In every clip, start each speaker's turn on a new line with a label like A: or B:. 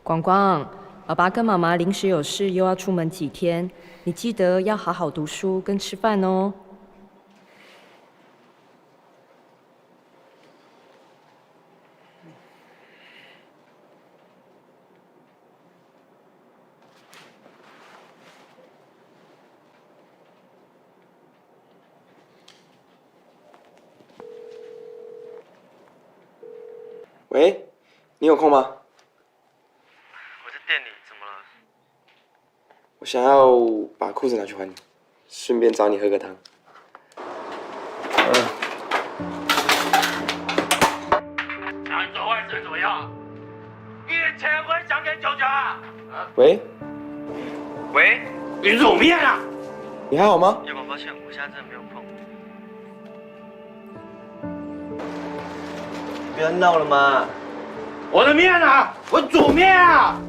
A: 广广，爸爸跟妈妈临时有事，又要出门几天，你记得要好好读书跟吃饭哦。
B: 喂，你有空吗？
C: 我在店里，怎么了？
B: 我想要把裤子拿去还你，顺便找你喝个汤。
C: 3周万升左右，你的钱会想给舅舅啊？
B: 喂，
C: 喂，你入面啊？
B: 你还好吗？
C: 叶广，抱歉，我现在真的没有空。
D: 不要闹了嘛！
C: 我的面啊，我煮面啊！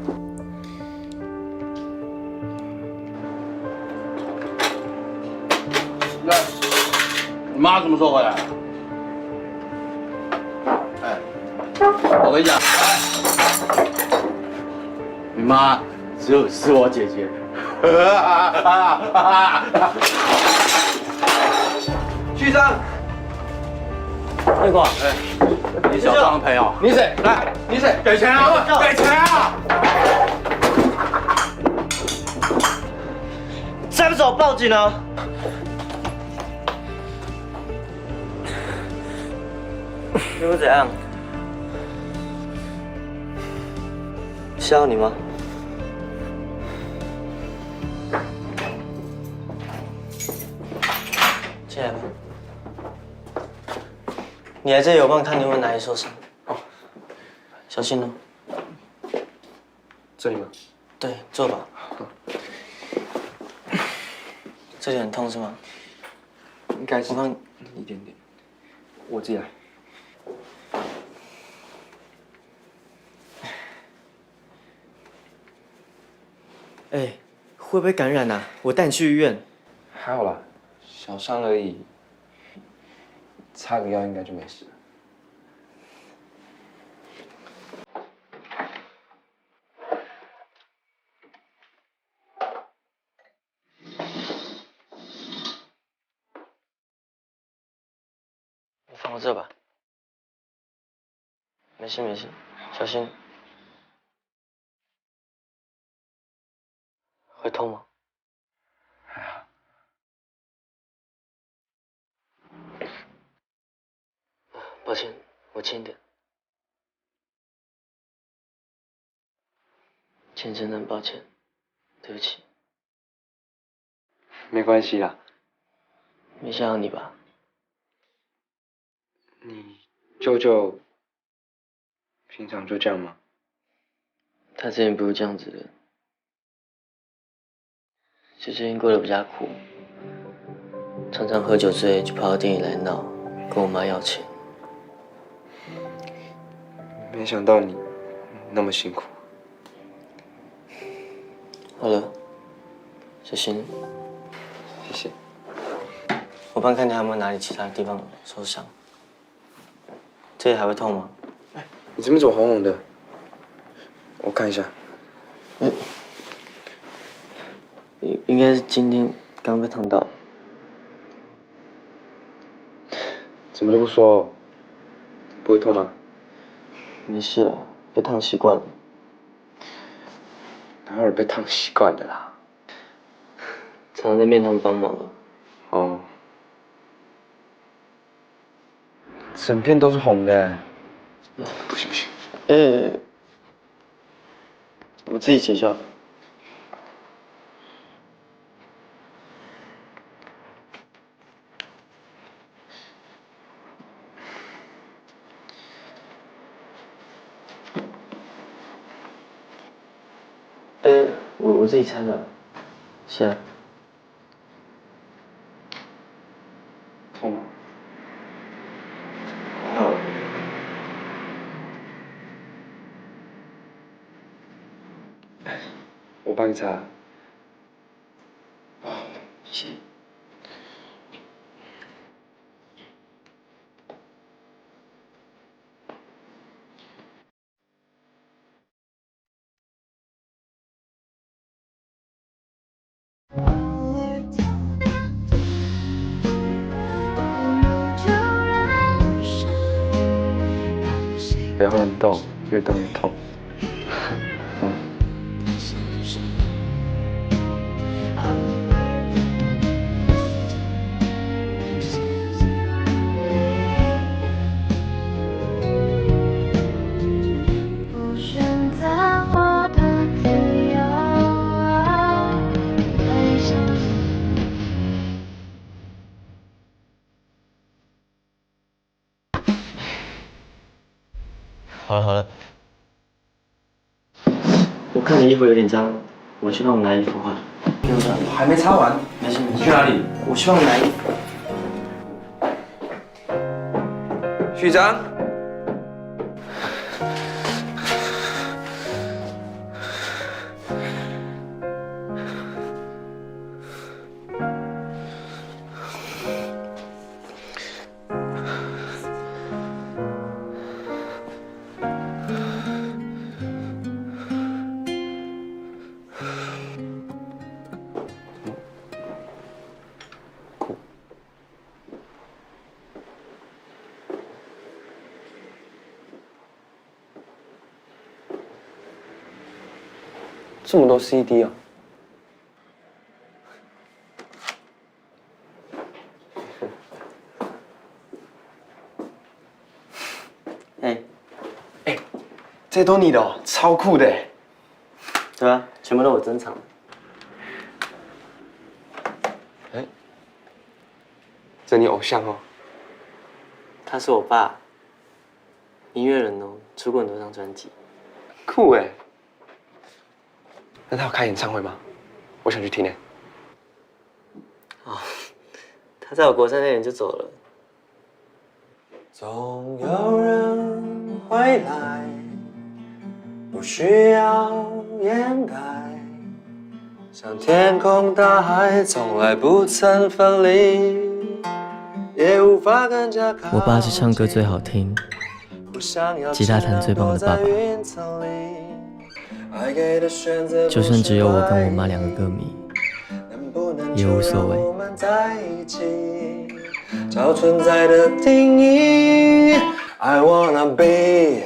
C: 那，你妈什么时候回来？哎，我跟你讲，你妈是我姐姐。
D: 局长，
C: 叶广，哎，你小张的朋友，你谁？来，你谁？给钱啊！给钱啊！
D: 再不走，报警啊！你会怎样？是要你吗？进来吧。你来这里，我帮你看你有没有哪里受伤。哦，小心哦。
B: 这里吗？
D: 对，坐吧。这里很痛是吗？
B: 应该是。
D: 我帮你
B: 一点点，我自己来。
D: 哎，会不会感染啊？我带你去医院。
B: 还好啦，小伤而已，擦个药应该就没事了。
D: 你放我这吧。没事没事，小心。会痛吗？
B: 还好。
D: 抱歉，我轻点。千真的很抱歉，对不起。
B: 没关系啦。
D: 没吓到你吧？
B: 你舅舅平常就这样吗？
D: 他之前不是这样子的，就最近过得比较苦，常常喝酒醉就跑到店里来闹，跟我妈要钱。
B: 没想到你那么辛苦。
D: 好了，小心。
B: 谢谢。
D: 我帮你看看有没有哪里其他地方受伤。这里还会痛吗？
B: 你这边怎么红红的？我看一下。
D: 应该是今天刚被烫到。
B: 怎么都不说？不会痛吗？
D: 没事了，被烫习惯了。
B: 哪有人被烫习惯的啦？
D: 常常在面堂帮忙了。
B: 哦。整片都是红的。不行不行。
D: 我自己解决。我自己擦的。是啊。
B: 痛吗？
D: 好。
B: 我帮你擦。
D: 谢谢。
B: 不要乱动，越动越痛。
E: 不选择我的自由，悲伤。
D: 好了好了，我看你衣服有点脏，我去帮我拿衣服换。给我拿。
B: 我还没擦完。
D: 没事没事。
B: 你去哪里？
D: 我去帮我拿衣服。
B: 序章。这么多 CD 啊！
D: 哎，
B: 这都你的哦，超酷的。
D: 对啊，全部都我珍藏的。
B: 哎，这你偶像哦？
D: 他是我爸，音乐人哦，出过很多张专辑。
B: 酷哎！那他有开演唱会吗？我想去听哎。
D: 哦，他在我国3那年就走了。
B: 总有人回来，不需要掩盖，像天空大海从来不曾分离，也无法更加靠近。
D: 我爸是唱歌最好听，吉他弹最棒的爸爸。就算只有我跟我妈2个歌迷，也无所谓。
B: 找存在的定义 I wanna be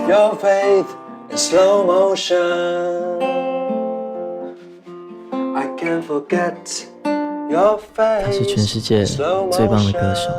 B: your faith in slow motion I can't forget your face
D: 他是全世界最棒的歌手。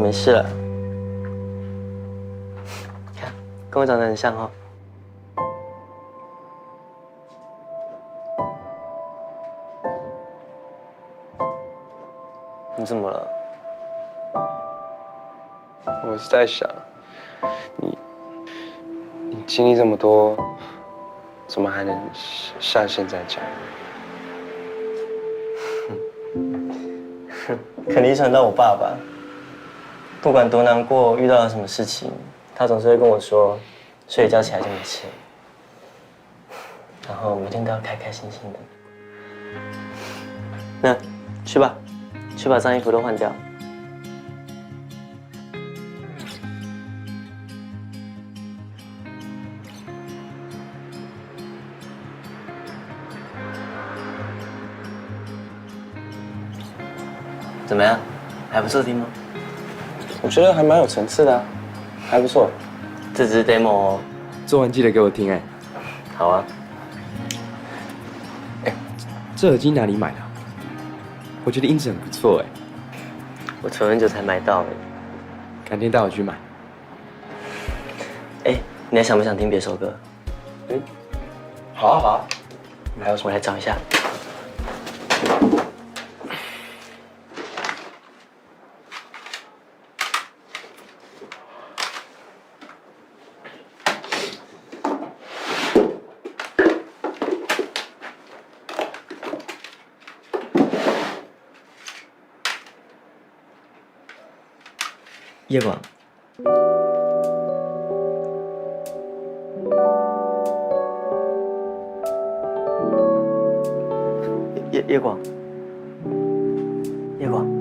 D: 没事了，看，跟我长得很像哦。你怎么了？
B: 我是在想，你经历这么多，怎么还能像现在这样？
D: 肯定想到我爸爸，不管多难过，遇到了什么事情，他总是会跟我说，睡一觉起来就没事了，然后每天都要开开心心的。那去吧，去把脏衣服都换掉。怎么样？还不错听吗？
B: 我觉得还蛮有层次的啊，还不错。
D: 这只是 demo 哦。
B: 做完记得给我听哎。
D: 好啊。
B: 哎，这耳机哪里买的？我觉得音质很不错哎。
D: 我存很久才买到哎。
B: 改天带我去买。
D: 哎，你还想不想听别首歌？
B: 嗯，好啊好啊。还有什么？
D: 我来找一下。夜广。夜广。夜广。